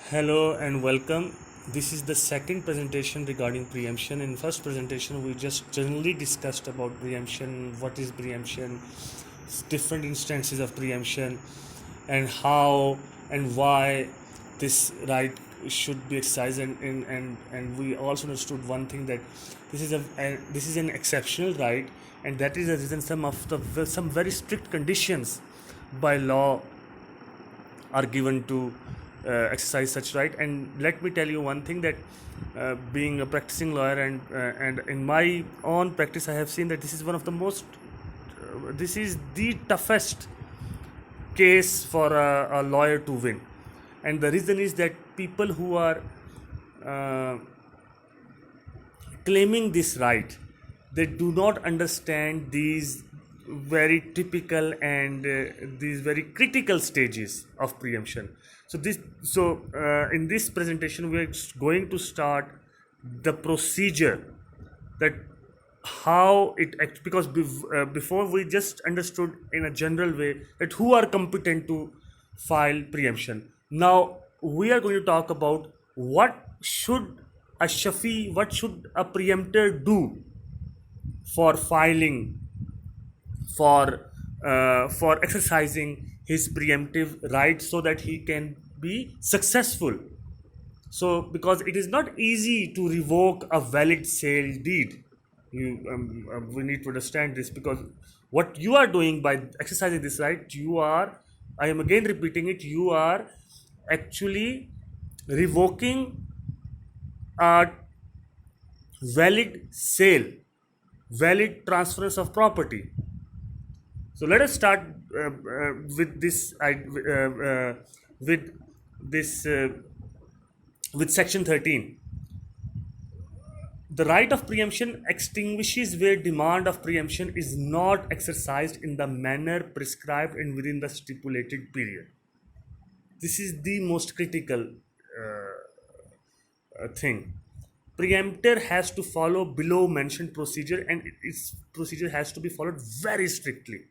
Hello and welcome. This is the second presentation regarding preemption. In first presentation, we just generally discussed about preemption, what is preemption, different instances of preemption, and how and why this right should be exercised. And we also understood one thing that this is an exceptional right, and that is the reason some very strict conditions by law are given to exercise such right. And let me tell you one thing that being a practicing lawyer and in my own practice, I have seen that this is one of the most this is the toughest case for a lawyer to win. And the reason is that people who are uh, claiming this right, they do not understand these very typical and these very critical stages of preemption. In this presentation we are going to start the procedure, that how it acts, because before we just understood in a general way that who are competent to file preemption. Now we are going to talk about what should a preemptor do for filing, for exercising his preemptive rights so that he can be successful. So because it is not easy to revoke a valid sale deed, we need to understand this, because what you are doing by exercising this right, I am again repeating it, you are actually revoking a valid sale, valid transference of property. So let us start with this with this with section 13. The right of preemption extinguishes where demand of preemption is not exercised in the manner prescribed and within the stipulated period. This is the most critical thing. Preemptor has to follow below mentioned procedure, and its procedure has to be followed very strictly.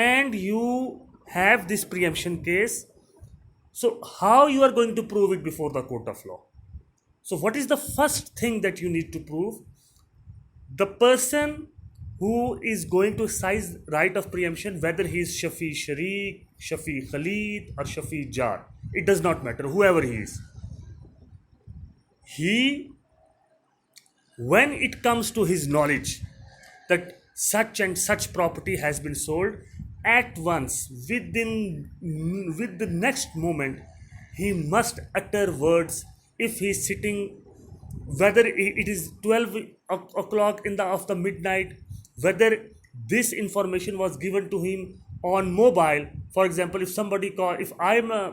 and you have this preemption case. So how you are going to prove it before the court of law? So what is the first thing that you need to prove? The person who is going to exercise right of preemption, whether he is Shafi Sharik, Shafi Khalid, or Shafi Jar, it does not matter, whoever he is, he, when it comes to his knowledge that such and such property has been sold, at once, with the next moment, he must utter words. If he is sitting, whether it is 12 o'clock of the midnight, whether this information was given to him on mobile. For example, if I am a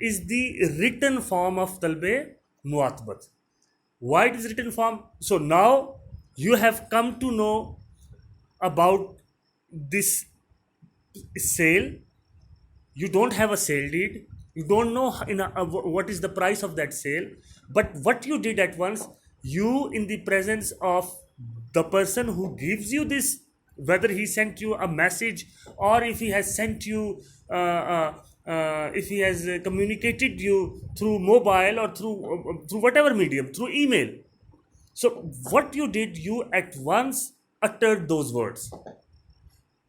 is the written form of talbe muatbat. Why it is written form? So now you have come to know about this sale. You don't have a sale deed, you don't know what is the price of that sale, but what you did at once, you in the presence of the person who gives you this, whether he sent you a message or if he has sent you if he has communicated you through mobile or through whatever medium, through email. So what you did, you at once uttered those words.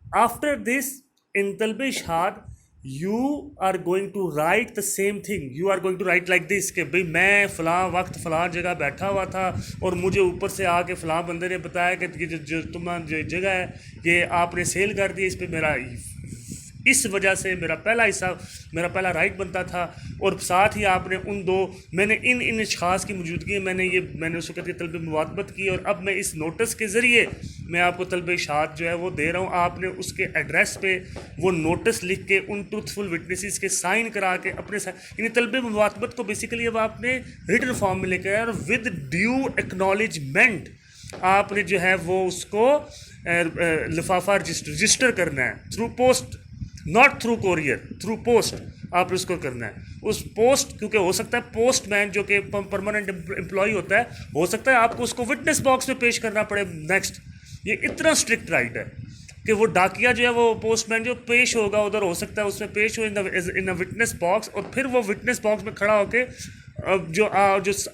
After this, in Talbe Ishad, you are going to write the same thing. You are going to write like this کہ بھئی میں فلاں وقت فلاں جگہ بیٹھا ہوا تھا اور مجھے اوپر سے آ کے فلاں بندے نے بتایا کہ یہ جو تمہاری جو جگہ ہے یہ آپ نے سیل کر دی، اس پہ میرا اس وجہ سے میرا پہلا حصہ، میرا پہلا رائٹ بنتا تھا، اور ساتھ ہی آپ نے میں نے ان اشخاص کی موجودگی میں نے اس وقت یہ طلب مواتبت کی، اور اب میں اس نوٹس کے ذریعے میں آپ کو طلب اشاعت جو ہے وہ دے رہا ہوں. آپ نے اس کے ایڈریس پہ وہ نوٹس لکھ کے ان ٹروتھفل وٹنسز کے سائن کرا کے اپنے یعنی طلب مواتبت کو بیسیکلی اب آپ نے ریٹن فارم میں لے کے آیا، اور ود ڈیو ایکنالجمنٹ آپ نے جو ہے وہ اس کو لفافہ رجسٹر کرنا ہے through post, not through courier, through post آپ نے اس کو کرنا ہے. اس پوسٹ کیونکہ ہو سکتا ہے پوسٹ مین جو کہ پرماننٹ امپلائی ہوتا ہے، ہو سکتا ہے آپ کو اس کو وٹنس باکس میں پیش کرنا پڑے نیکسٹ. یہ اتنا اسٹرکٹ رائٹ ہے کہ وہ ڈاکیا جو ہے وہ پوسٹ مین جو پیش ہوگا ادھر، ہو سکتا ہے اس میں پیش ہو ان وٹنس باکس، اور پھر وہ وٹنس باکس میں کھڑا ہو کے جو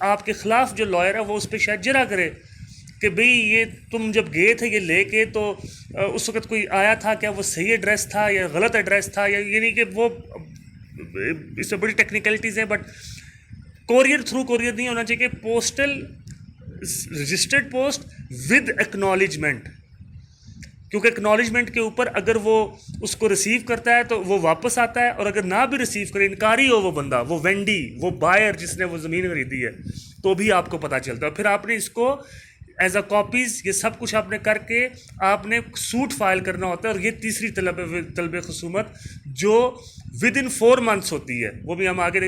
آپ کے خلاف جو لائر ہے وہ اس پہ شاید جرا کرے کہ بھئی یہ تم جب گئے تھے یہ لے کے تو اس وقت کوئی آیا تھا کیا، وہ صحیح ایڈریس تھا یا غلط ایڈریس تھا، یا یعنی کہ وہ اس میں بڑی ٹیکنیکلٹیز ہیں. بٹ کوریئر تھرو کوریئر نہیں ہونا چاہیے، کہ postal registered post with acknowledgement, کیونکہ ایکنالجمنٹ کے اوپر اگر وہ اس کو ریسیو کرتا ہے تو وہ واپس آتا ہے، اور اگر نہ بھی ریسیو کرے، انکاری ہو وہ بندہ، وہ وینڈی، وہ بائر جس نے وہ زمین خریدی ہے، تو بھی آپ کو پتہ چلتا ہے. پھر آپ نے اس کو ایز اے کاپیز یہ سب کچھ آپ نے کر کے آپ نے سوٹ فائل کرنا ہوتا ہے. اور یہ تیسری طلب خصومت جو ود ان 4 months ہوتی ہے، وہ بھی ہم آگے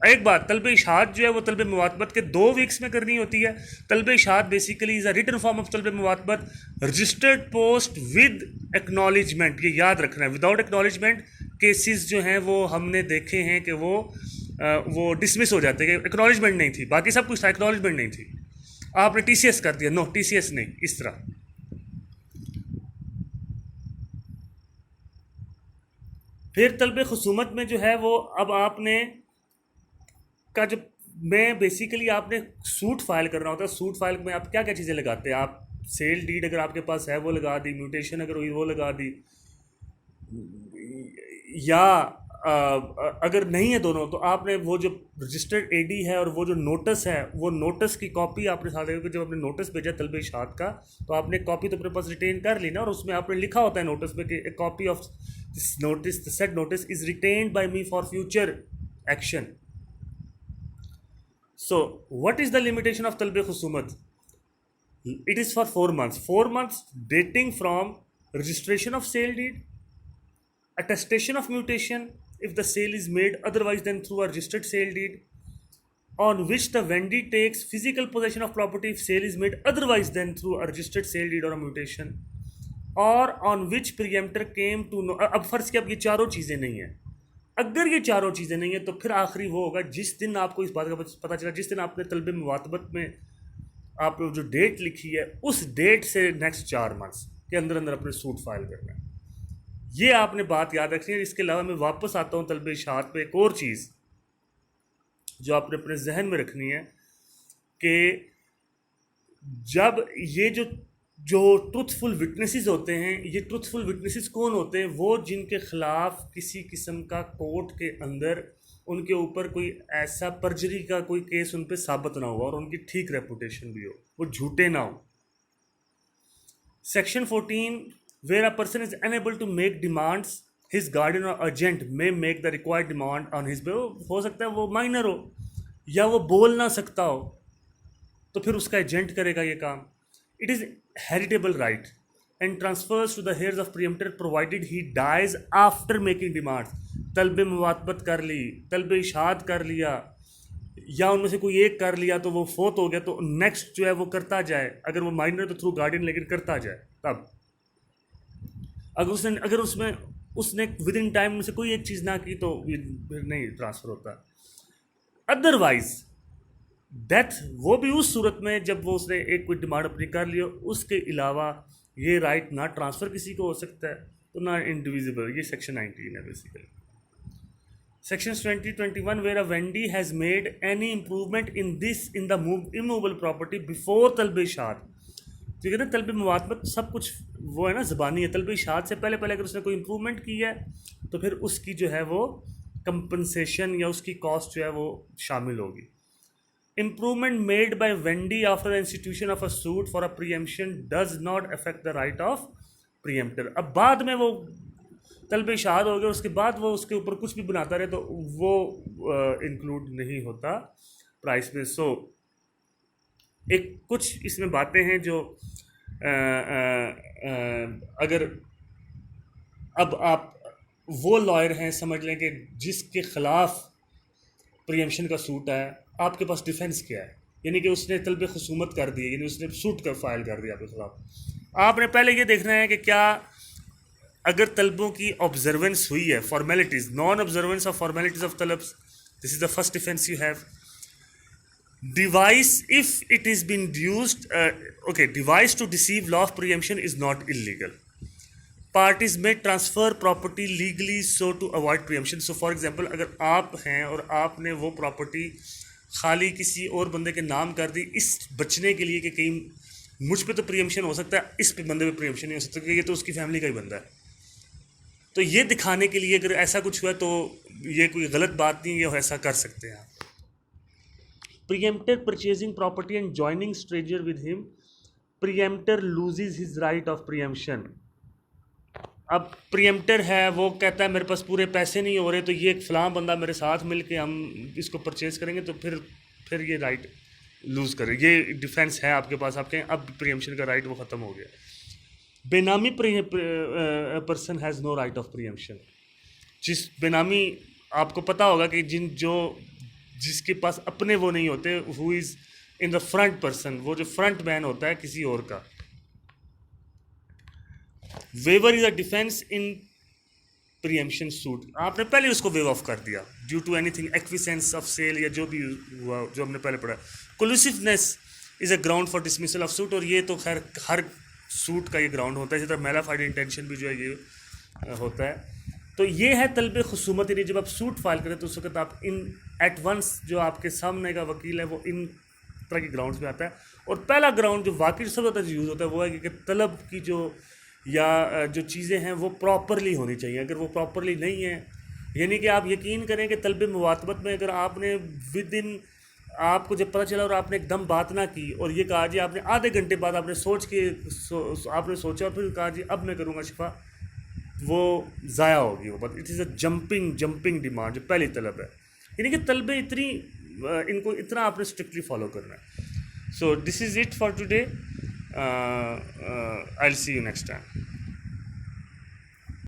ایک بات، طلب اشاعت جو ہے وہ طلب مواتبت کے 2 weeks میں کرنی ہوتی ہے. طلب اشاعت basically is a written form of طلب مواتبت، رجسٹرڈ پوسٹ ود ایکنالجمنٹ. یہ یاد رکھنا ہے، وداؤٹ ایکنالجمنٹ کیسز جو ہیں وہ ہم نے دیکھے ہیں کہ وہ ڈسمس ہو جاتے ہیں کہ ایکنالجمنٹ نہیں تھی، باقی سب کچھ تھا، ایکنالجمنٹ نہیں تھی، آپ نے ٹی سی ایس کر دیا. نو، ٹی سی ایس نہیں، اس طرح. پھر طلب خصومت میں جو ہے وہ اب آپ نے کا جب میں بیسیکلی آپ نے سوٹ فائل کرنا ہوتا ہے. سوٹ فائل میں آپ کیا کیا چیزیں لگاتے ہیں؟ آپ سیل ڈیڈ اگر آپ کے پاس ہے وہ لگا دی، میوٹیشن اگر ہوئی وہ لگا دی، یا اگر نہیں ہے دونوں تو آپ نے وہ جو رجسٹرڈ اے ڈی ہے اور وہ جو نوٹس ہے، وہ نوٹس کی کاپی آپ نے ساتھ رکھی. جب آپ نے نوٹس بھیجا طلب اشاعت کا تو آپ نے کاپی تو اپنے پاس ریٹین کر لی نا، اور اس میں آپ نے لکھا ہوتا ہے نوٹس میں کہ a copy of this notice, the said notice is retained by me for future action. So what is the limitation of طلب خصومت? It is for 4 months. 4 months dating from registration of sale deed, attestation of mutation if the sale is made otherwise than through a registered sale deed, on which the vendee takes physical possession of property if sale is made otherwise than through a registered sale deed or a mutation, or on which preemptor came to know. اب فرض کیا اب یہ چاروں چیزیں نہیں ہیں، اگر یہ چاروں چیزیں نہیں ہیں تو پھر آخری وہ ہوگا جس دن آپ کو اس بات کا پتہ چلا، جس دن آپ نے طلب مواتبت میں آپ نے جو ڈیٹ لکھی ہے اس ڈیٹ سے نیکسٹ 4 months کے اندر اندر اپنے سوٹ فائل کرنا ہے. یہ آپ نے بات یاد رکھنی ہے. اس کے علاوہ میں واپس آتا ہوں طلب اشاعت پہ. ایک اور چیز جو آپ نے اپنے ذہن میں رکھنی ہے کہ جب یہ جو ٹروتھفل وٹنسز ہوتے ہیں، یہ ٹروتھفل وٹنسز کون ہوتے ہیں؟ وہ جن کے خلاف کسی قسم کا کورٹ کے اندر ان کے اوپر کوئی ایسا پرجری کا کوئی کیس ان پہ ثابت نہ ہوا اور ان کی ٹھیک ریپوٹیشن بھی ہو، وہ جھوٹے نہ ہوں. Section 14 where a person is unable to make demands, his guardian or agent may make the required demand on his behalf. ہو سکتا ہے وہ مائنر ہو یا وہ بول نہ سکتا ہو، تو پھر اس کا ایجنٹ کرے گا یہ کام. It is heritable right and transfers to the heirs of preemptor provided he dies after making demands. طلب مواتبت کر لی، طلب اشاعت کر لیا، یا ان میں سے کوئی ایک کر لیا تو وہ فوت ہو گیا تو نیکسٹ جو ہے وہ کرتا جائے, اگر وہ مائنر تو تھرو گارڈین لیکن کرتا جائے. تب اگر اس نے ود ان ٹائم میں سے کوئی ایک چیز نہ کی تو پھر نہیں ٹرانسفر ہوتا. ادروائز ڈیتھ وہ بھی اس صورت میں جب وہ اس نے ایک کوئی ڈیمانڈ اپنی کر لی, اس کے علاوہ یہ رائٹ نہ ٹرانسفر کسی کو ہو سکتا ہے تو نہ انڈیویزبل. یہ سیکشن 19 ہے basically. Sections 20-21 where a vendee has made any improvement in the immovable property before طلب اشاعت. ٹھیک ہے نا, طلب مواتمت سب کچھ وہ ہے نا زبانی ہے. طلب اشاعت سے پہلے اگر اس نے کوئی امپروومنٹ کی ہے تو پھر اس کی جو ہے وہ کمپنسیشن یا اس کی کاسٹ جو ہے وہ شامل ہوگی. Improvement made by vendee after the institution of a suit for a preemption does not affect the right of preemptor. اب بعد میں وہ طلب اشاعت ہو گیا, اس کے بعد وہ اس کے اوپر کچھ بھی بناتا رہے تو وہ انکلوڈ نہیں ہوتا پرائس میں. سو ایک کچھ اس میں باتیں ہیں جو اگر اب آپ وہ لائر ہیں سمجھ لیں کہ جس کے خلاف پریمپشن کا سوٹ ہے, آپ کے پاس ڈیفینس کیا ہے, یعنی کہ اس نے طلب خصومت کر دی, یعنی اس نے سوٹ کر فائل کر دیا آپ کے خلاف. آپ نے پہلے یہ دیکھنا ہے کہ کیا اگر طلبوں کی آبزرونس ہوئی ہے, formalities, non observance of formalities of طلبس, this is the first defence you have. Device if it is been devised, okay, device to deceive law of preemption is not illegal. Parties میں transfer property legally so to avoid preemption. So for example اگر آپ ہیں اور آپ نے وہ property خالی کسی اور بندے کے نام کر دی اس بچنے کے لیے کہ کہیں مجھ پہ تو پریمپشن ہو سکتا ہے, اس پہ بندے پہ پریمپشن نہیں ہو سکتا کہ یہ تو اس کی فیملی کا ہی بندہ ہے. تو یہ دکھانے کے لیے اگر ایسا کچھ ہوا تو یہ کوئی غلط بات نہیں, یہ ایسا کر سکتے ہیں آپ. Preemptor purchasing property and joining stranger with him, preemptor loses his right of preemption. اب پریمپٹر ہے وہ کہتا ہے میرے پاس پورے پیسے نہیں ہو رہے تو یہ ایک فلاں بندہ میرے ساتھ مل کے ہم اس کو پرچیز کریں گے تو پھر یہ رائٹ لوز کرے. یہ ڈیفینس ہے آپ کے پاس, آپ کہیں اب پریمپشن کا رائٹ وہ ختم ہو گیا. بے نامی person has no right of pre-emption. جس بے نامی آپ کو پتہ ہوگا کہ جس کے پاس اپنے وہ نہیں ہوتے, ہو از ان دا فرنٹ پرسن, وہ جو فرنٹ مین ہوتا ہے کسی اور کا. Waiver is a defence in preemption suit. آپ نے پہلے اس کو ویو آف کر دیا due to anything acquiescence of sale یا جو بھی ہوا جو ہم نے پہلے پڑھا. Collusiveness is a ground for dismissal of suit, اور یہ تو خیر ہر سوٹ کا یہ گراؤنڈ ہوتا ہے. اسی طرح میلا فائڈ انٹینشن بھی جو ہے یہ ہوتا ہے. تو یہ ہے طلب خصومت, یعنی جب آپ سوٹ فائل کریں تو اس وقت آپ ان ایٹ ونس جو آپ کے سامنے کا وکیل ہے وہ ان طرح کے گراؤنڈس میں آتا ہے. اور پہلا گراؤنڈ جو واقعی سب سے زیادہ یوز ہوتا ہے وہ ہے کہ طلب کی جو چیزیں ہیں وہ پراپرلی ہونی چاہیے. اگر وہ پراپرلی نہیں ہیں, یعنی کہ آپ یقین کریں کہ طلب مواتمت میں اگر آپ نے ود ان آپ کو جب پتہ چلا اور آپ نے ایک دم بات نہ کی اور یہ کہا جی آپ نے آدھے گھنٹے بعد آپ نے سوچا اور پھر کہا جی اب میں کروں گا شفا, وہ ضائع ہوگی وہ بات. It is a jumping demand جو پہلی طلب ہے, یعنی کہ طلبیں ان کو اتنا آپ نے اسٹرکٹلی فالو کرنا ہے. So this is it for today. I will see you next time.